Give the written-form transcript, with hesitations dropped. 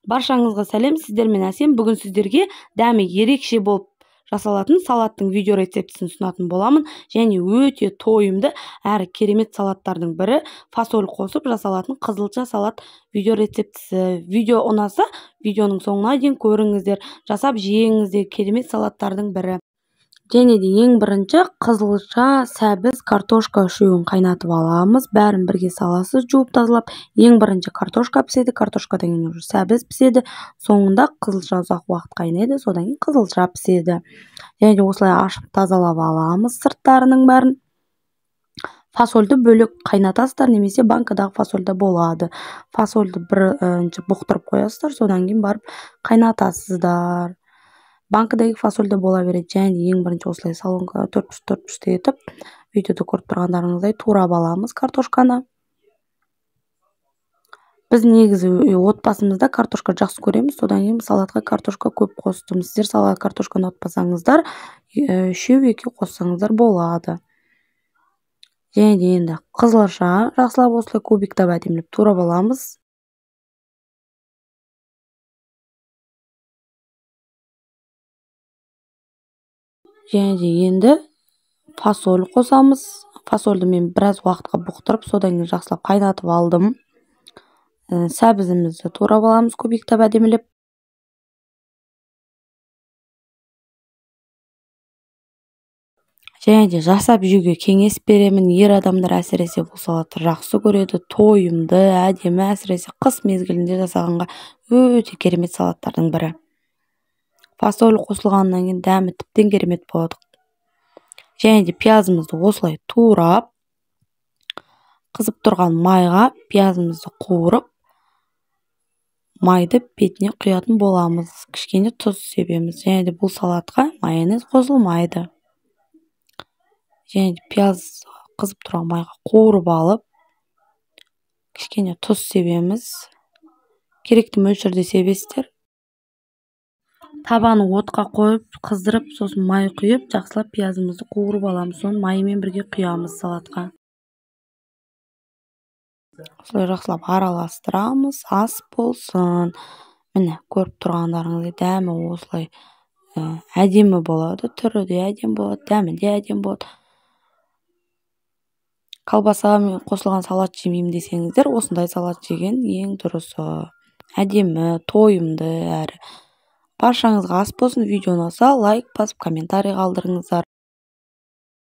Баршаңызға сәлем, сіздермен Әсем. Бүгін сіздерге дәмі ерекше болып жасалатын салаттың видео рецептісін ұсынатын боламын. Және өте тойымды әрі керемет салаттардың бірі фасоль қосып жасалатын қызылша салат видео рецептісі. Видео ұнаса, видеоның соңына дейін көріңіздер, жасап жеңіңіздер, керемет салаттардың бірі. Және де ең бірінші қызылша, сәбіз, картошка үшеуін қайнатып аламыз. Бәрін бірге саласыз, жуып тазалап. Ең бірінші картошка піседі, картошкадан кейін уже сәбіз піседі. Соңында қызылша ұзақ уақыт қайнайды, содан кейін қызылша піседі. Және де осылай ашып тазалап аламыз сырттарының бәрін. Фасольді бөлек қайнатасыздар, немесе банкадағы фасольда болады. Фасольді бірінші бұқтырып қоясыздар, содан кейін барып қайнатасыздар. Банкадағы фасольда бола береді. Және ең бірінші осылай салонға 4-4 етіп, видеода көріп тұрғандарыңыздай турап аламыз картошканы. Біз негізі отбасымызда картошка жақсы көреміз, содан кейін салатқа картошка көп қостым. Сіздер салат картошканы отпасаңыздар, 3-2 қоссаңыздар болады. Және де енді қызылша жақсылап осылай кубиктап әдемілеп турап аламыз. Және де енді фасоль қосамыз. Фасольді мен біраз уақытқа бұқтырып, содан кейін жақсылап қайнатып алдым. Сәбізімізді турап аламыз кубиктап әдемілеп. Және де жасап жеуге кеңес беремін. Ер адамдар әсіресе бұл салатты жақсы көреді. Тойымды, әдемі, әсіресе қыс мезгілінде жасағанға өте керемет салаттардың бірі. Фасоль қосылғаннан кейін дәмі тіптен керемет болады. Және де пиязымызды осылай турап, қызып тұрған майға пиязымызды қуырып, майды бетіне құятын боламыз. Кішкене тұз себеміз. Және де бұл салатқа майонез қосылмайды. Және де пияз қызып тұрған майға қуырып алып, кішкене тұз себеміз. Керекті мөлшерде себесіздер. Табаны отқа қойып, қыздырып, сосын май құйып, жақсылап пиязымызды қуырып аламыз. Соны майымен бірге құямыз салатқа. Осылай жақсылап араластырамыз, ас болсын. Міне, көріп тұрғандарыңыздай дәмі осылай әдемі болады. Түрі де әдемі болады, дәмі де әдемі болады. Колбаса қосылған салат жемеймін десеңіздер, осындай салат жеген ең дұрысы. Әдемі, тойымды әрі. Баршаңызға ас болсын. Видео ұнаса лайк басып, комментарий қалдырыңыздар.